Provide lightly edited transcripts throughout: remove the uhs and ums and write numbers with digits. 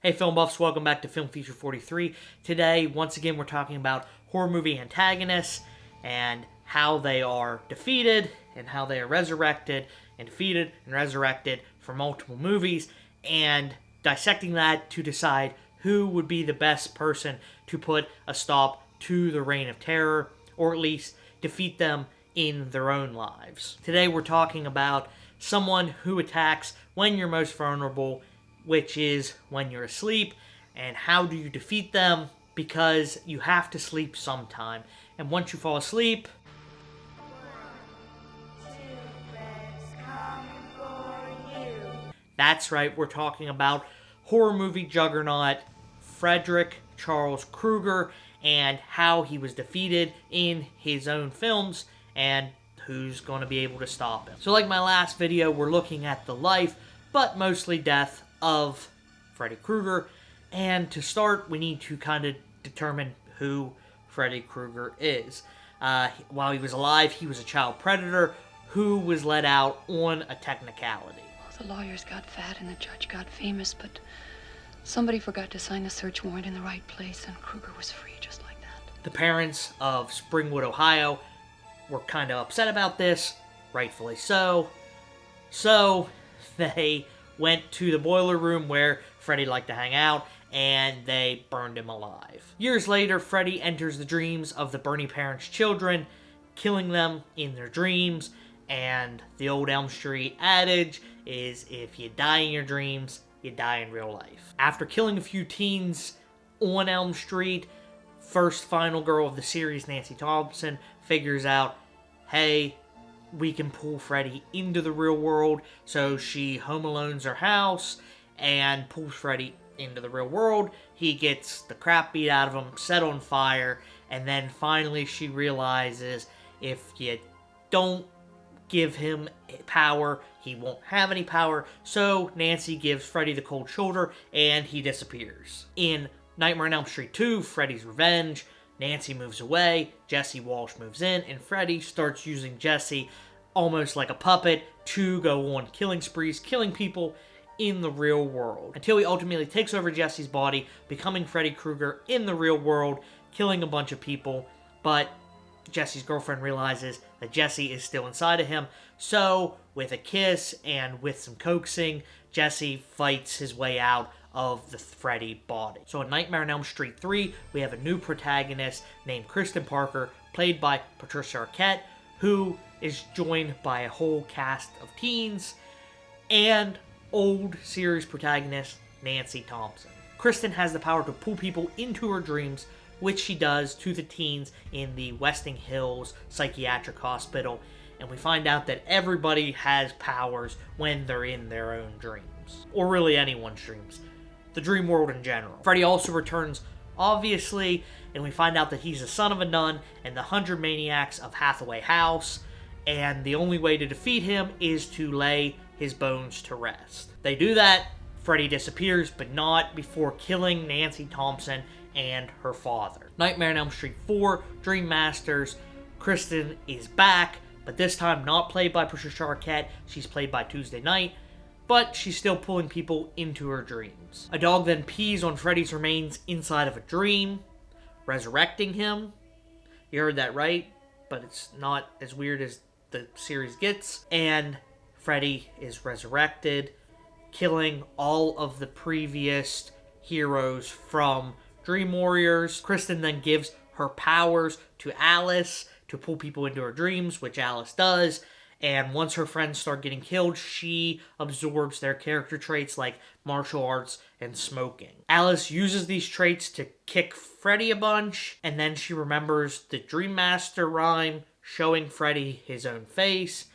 Hey film buffs, welcome back to Film Feature 43. Today, once again, we're talking about horror movie antagonists and how they are defeated and how they are resurrected and defeated and resurrected for multiple movies, and dissecting that to decide who would be the best person to put a stop to the reign of terror, or at least defeat them in their own lives. Today we're talking about someone who attacks when you're most vulnerable, which is when you're asleep, and how do you defeat them, because you have to sleep sometime, and once you fall asleep, that's right, we're talking about horror movie juggernaut Frederick Charles Krueger and how he was defeated in his own films and who's going to be able to stop him. So like my last video, we're looking at the life, but mostly death, of Freddy Krueger, and to start, we need to kind of determine who Freddy Krueger is. While he was alive, he was a child predator who was let out on a technicality. Well, the lawyers got fat and the judge got famous, but somebody forgot to sign the search warrant in the right place, and Krueger was free just like that. The parents of Springwood, Ohio were kind of upset about this, rightfully so. So they went to the boiler room where Freddy liked to hang out, and they burned him alive. Years later, Freddy enters the dreams of the Bernie parents' children, killing them in their dreams, and the old Elm Street adage is, if you die in your dreams, you die in real life. After killing a few teens on Elm Street, first final girl of the series, Nancy Thompson, figures out, hey, we can pull Freddy into the real world, so she home alones her house and pulls Freddy into the real world. He gets the crap beat out of him, set on fire, and then finally she realizes if you don't give him power, he won't have any power, so Nancy gives Freddy the cold shoulder and he disappears. In Nightmare on Elm Street 2, Freddy's Revenge, Nancy moves away, Jesse Walsh moves in, and Freddy starts using Jesse almost like a puppet to go on killing sprees, killing people in the real world, until he ultimately takes over Jesse's body, becoming Freddy Krueger in the real world, killing a bunch of people, but Jesse's girlfriend realizes that Jesse is still inside of him, so with a kiss and with some coaxing, Jesse fights his way out of the Freddy body. So in Nightmare on Elm Street 3, we have a new protagonist named Kristen Parker, played by Patricia Arquette, who is joined by a whole cast of teens, and old series protagonist Nancy Thompson. Kristen has the power to pull people into her dreams, which she does to the teens in the Westing Hills Psychiatric Hospital, and we find out that everybody has powers when they're in their own dreams, or really anyone's dreams. The dream world in general. Freddy also returns, obviously, and we find out that he's the son of a nun and the 100 Maniacs of Hathaway House, and the only way to defeat him is to lay his bones to rest. They do that, Freddy disappears, but not before killing Nancy Thompson and her father. Nightmare on Elm Street 4, Dream Masters, Kristen is back, but this time not played by Patricia Arquette, she's played by Tuesday Knight, but she's still pulling people into her dreams. A dog then pees on Freddy's remains inside of a dream, resurrecting him. You heard that right, but it's not as weird as the series gets. And Freddy is resurrected, killing all of the previous heroes from Dream Warriors. Kristen then gives her powers to Alice to pull people into her dreams, which Alice does. And once her friends start getting killed, she absorbs their character traits like martial arts and smoking. Alice uses these traits to kick Freddy a bunch, and then she remembers the Dream Master rhyme, showing Freddy his own face,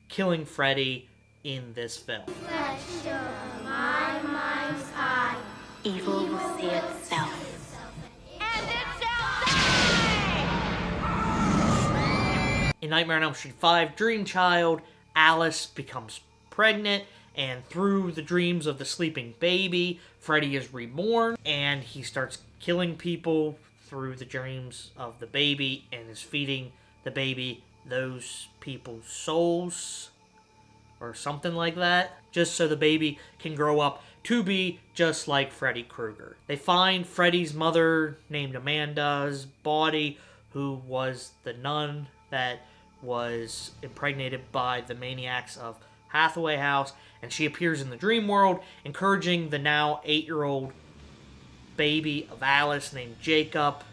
killing Freddy in this film. Let show my mind's eye. Evil will see itself. In Nightmare on Elm Street 5, Dream Child, Alice becomes pregnant, and through the dreams of the sleeping baby, Freddy is reborn, and he starts killing people through the dreams of the baby, and is feeding the baby those people's souls, or something like that, just so the baby can grow up to be just like Freddy Krueger. They find Freddy's mother, named Amanda's body, who was the nun that was impregnated by the maniacs of Hathaway House, and she appears in the dream world, encouraging the now 8-year-old baby of Alice named Jacob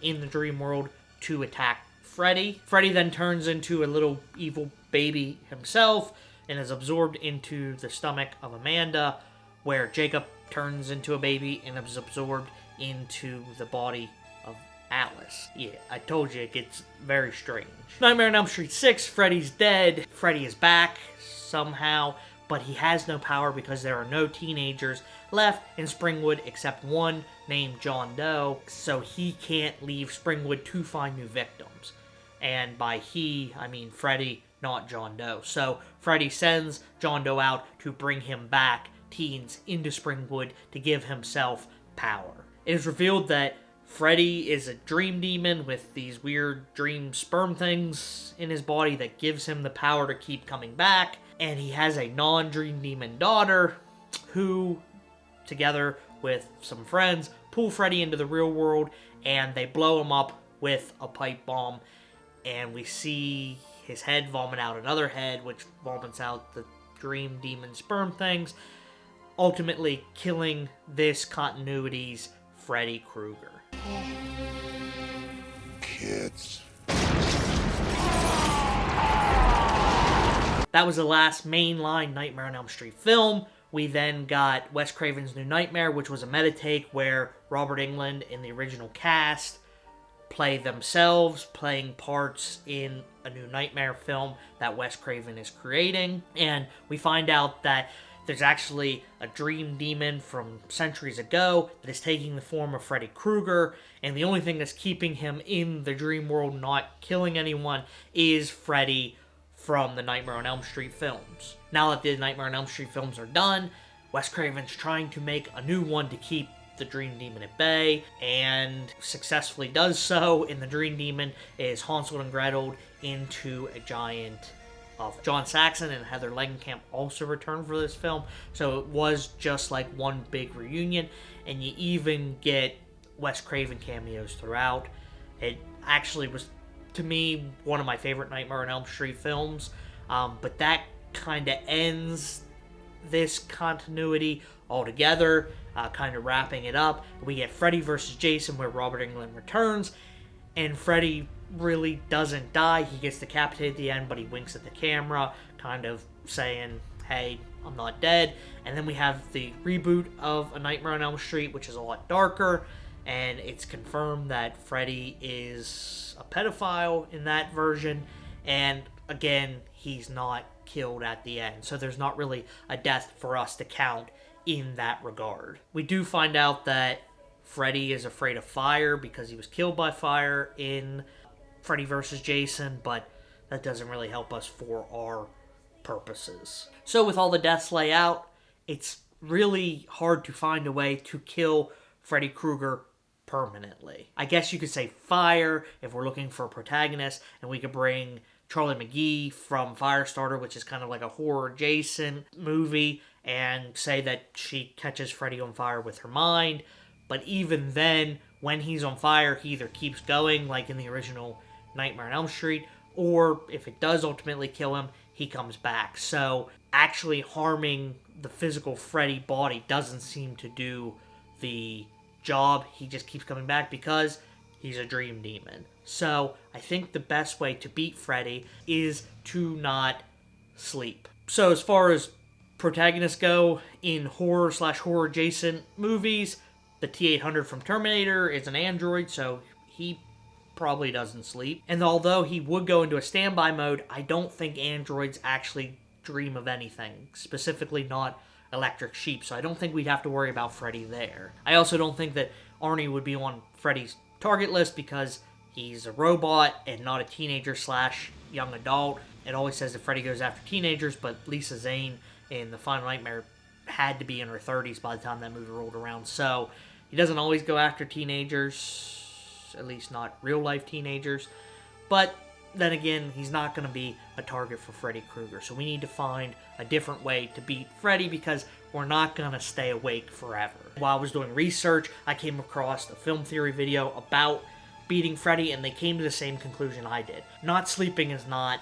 in the dream world to attack Freddy. Freddy then turns into a little evil baby himself and is absorbed into the stomach of Amanda, where Jacob turns into a baby and is absorbed into the body of Alice. Yeah, I told you, it gets very strange. Nightmare on Elm Street 6, Freddy's dead. Freddy is back somehow, but he has no power because there are no teenagers left in Springwood except one named John Doe, so he can't leave Springwood to find new victims. And by he, I mean Freddy, not John Doe. So Freddy sends John Doe out to bring him back, teens, into Springwood to give himself power. It is revealed that Freddy is a dream demon with these weird dream sperm things in his body that gives him the power to keep coming back. And he has a non-dream demon daughter who, together with some friends, pull Freddy into the real world and they blow him up with a pipe bomb. And we see his head vomit out another head, which vomits out the dream demon sperm things, ultimately killing this continuity's Freddy Krueger. Kids. That was the last mainline Nightmare on Elm Street film. We then got Wes Craven's New Nightmare, which was a meta-take where Robert Englund and the original cast play themselves, playing parts in a new Nightmare film that Wes Craven is creating. And we find out that there's actually a dream demon from centuries ago that is taking the form of Freddy Krueger, and the only thing that's keeping him in the dream world not killing anyone is Freddy from the Nightmare on Elm Street films. Now that the Nightmare on Elm Street films are done, Wes Craven's trying to make a new one to keep the Dream Demon at bay, and successfully does so. And the Dream Demon is Hansel and Gretel into a giant of John Saxon, and Heather Langenkamp also returned for this film. So it was just like one big reunion, and you even get Wes Craven cameos throughout. It actually was, to me, one of my favorite Nightmare on Elm Street films, but that kind of ends this continuity altogether, kind of wrapping it up. We get Freddy vs. Jason, where Robert Englund returns, and Freddy really doesn't die. He gets decapitated at the end, but he winks at the camera, kind of saying, hey, I'm not dead. And then we have the reboot of A Nightmare on Elm Street, which is a lot darker, and it's confirmed that Freddy is a pedophile in that version, and again, he's not killed at the end, so there's not really a death for us to count in that regard. We do find out that Freddy is afraid of fire because he was killed by fire in Freddy vs. Jason, but that doesn't really help us for our purposes. So with all the deaths laid out, it's really hard to find a way to kill Freddy Krueger permanently. I guess you could say fire if we're looking for a protagonist, and we could bring Charlie McGee from Firestarter, which is kind of like a horror-adjacent movie, and say that she catches Freddy on fire with her mind. But even then, when he's on fire, he either keeps going, like in the original Nightmare on Elm Street, or if it does ultimately kill him, he comes back. So actually harming the physical Freddy body doesn't seem to do the job. He just keeps coming back because he's a dream demon. So I think the best way to beat Freddy is to not sleep. So as far as protagonists go in horror/horror adjacent movies, the T-800 from Terminator is an android, so he probably doesn't sleep. And although he would go into a standby mode, I don't think androids actually dream of anything, specifically not electric sheep, so I don't think we'd have to worry about Freddy there. I also don't think that Arnie would be on Freddy's target list because he's a robot and not a teenager/young adult. It always says that Freddy goes after teenagers, but Lisa Zane in The Final Nightmare had to be in her 30s by the time that movie rolled around, so he doesn't always go after teenagers, at least not real-life teenagers. But then again, he's not going to be a target for Freddy Krueger, so we need to find a different way to beat Freddy, because we're not gonna stay awake forever. While I was doing research, I came across a film theory video about beating Freddy, and they came to the same conclusion I did. Not sleeping is not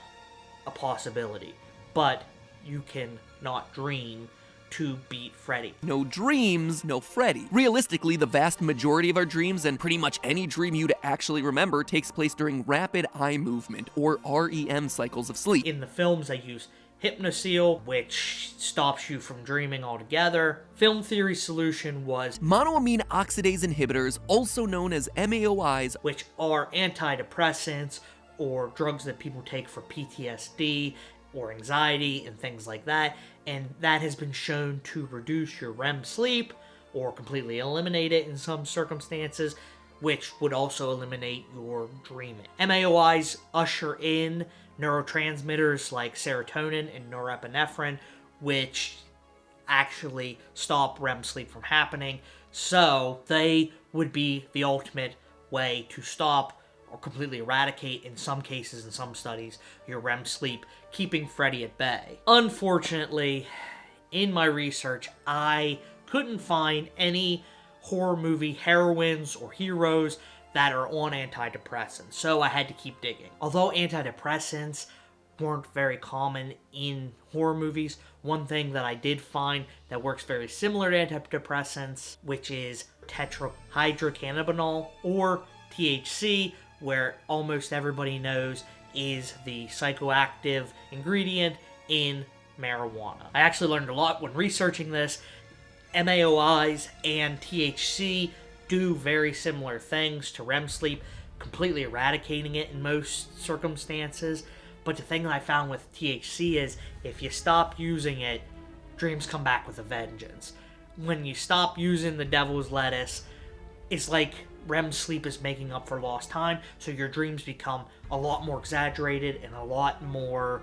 a possibility, but you can not dream to beat Freddy. No dreams, no Freddy. Realistically, the vast majority of our dreams, and pretty much any dream you'd actually remember, takes place during rapid eye movement, or REM cycles of sleep. In the films, they use hypnoseal, which stops you from dreaming altogether. Film theory's solution was Monoamine oxidase inhibitors, also known as MAOIs, which are antidepressants or drugs that people take for PTSD or anxiety and things like that, and that has been shown to reduce your REM sleep or completely eliminate it in some circumstances, which would also eliminate your dreaming. MAOIs usher in neurotransmitters like serotonin and norepinephrine, which actually stop REM sleep from happening, so they would be the ultimate way to stop or completely eradicate, in some cases, in some studies, your REM sleep, keeping Freddy at bay. Unfortunately, in my research, I couldn't find any horror movie heroines or heroes that are on antidepressants, so I had to keep digging. Although antidepressants weren't very common in horror movies, one thing that I did find that works very similar to antidepressants, which is tetrahydrocannabinol, or THC, where almost everybody knows is the psychoactive ingredient in marijuana. I actually learned a lot when researching this. MAOIs and THC do very similar things to REM sleep, completely eradicating it in most circumstances. But the thing that I found with THC is if you stop using it, dreams come back with a vengeance. When you stop using the devil's lettuce, it's like REM sleep is making up for lost time, so your dreams become a lot more exaggerated and a lot more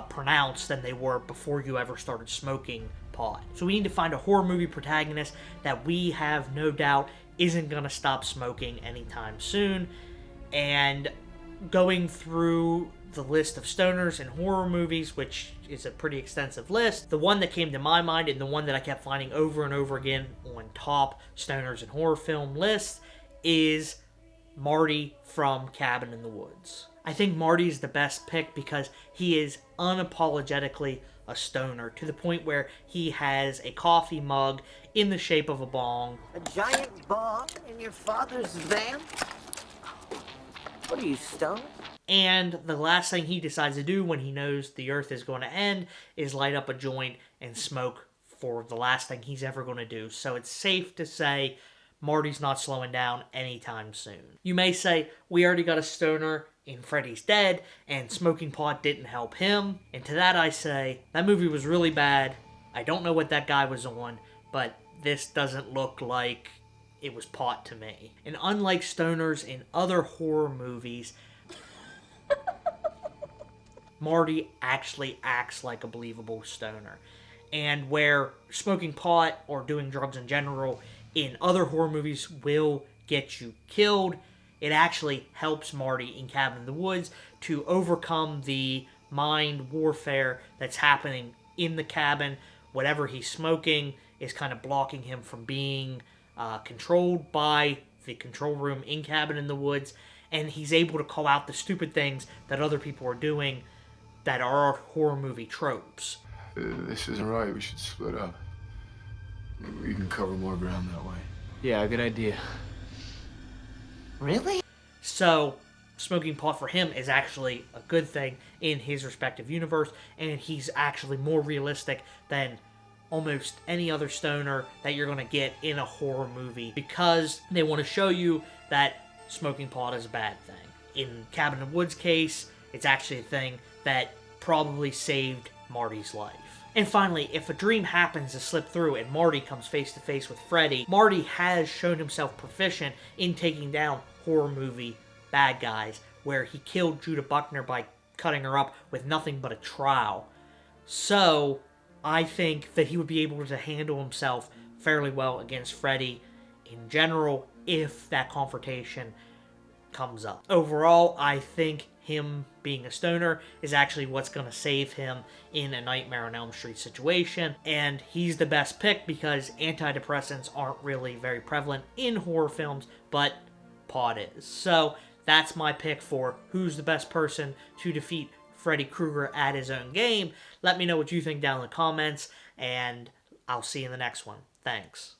pronounced than they were before you ever started smoking pot. So we need to find a horror movie protagonist that we have no doubt isn't going to stop smoking anytime soon. And going through the list of stoners in horror movies, which is a pretty extensive list, the one that came to my mind and the one that I kept finding over and over again on top stoners in horror film lists is Marty from Cabin in the Woods. I think Marty is the best pick because he is unapologetically a stoner, to the point where he has a coffee mug in the shape of a bong. A giant bong in your father's van? What are you, stoned? And the last thing he decides to do when he knows the earth is going to end is light up a joint and smoke for the last thing he's ever going to do. So it's safe to say Marty's not slowing down anytime soon. You may say, we already got a stoner in Freddy's Dead, and smoking pot didn't help him. And to that I say, that movie was really bad. I don't know what that guy was on, but this doesn't look like it was pot to me. And unlike stoners in other horror movies, Marty actually acts like a believable stoner. And where smoking pot or doing drugs in general in other horror movies will get you killed, it actually helps Marty in Cabin in the Woods to overcome the mind warfare that's happening in the cabin. Whatever he's smoking is kind of blocking him from being controlled by the control room in Cabin in the Woods, and he's able to call out the stupid things that other people are doing that are horror movie tropes. This isn't right. We should split up. We can cover more ground that way. Yeah, good idea. Really? So, smoking pot for him is actually a good thing in his respective universe, and he's actually more realistic than almost any other stoner that you're going to get in a horror movie, because they want to show you that smoking pot is a bad thing. In Cabin in the Woods' case, it's actually a thing that probably saved Marty's life. And finally, if a dream happens to slip through and Marty comes face to face with Freddy, Marty has shown himself proficient in taking down horror movie bad guys, where he killed Judah Buckner by cutting her up with nothing but a trowel. So, I think that he would be able to handle himself fairly well against Freddy in general if that confrontation comes up. Overall, I think him being a stoner is actually what's going to save him in a Nightmare on Elm Street situation, and he's the best pick because antidepressants aren't really very prevalent in horror films, but Pod is. So that's my pick for who's the best person to defeat Freddy Krueger at his own game. Let me know what you think down in the comments, and I'll see you in the next one. Thanks.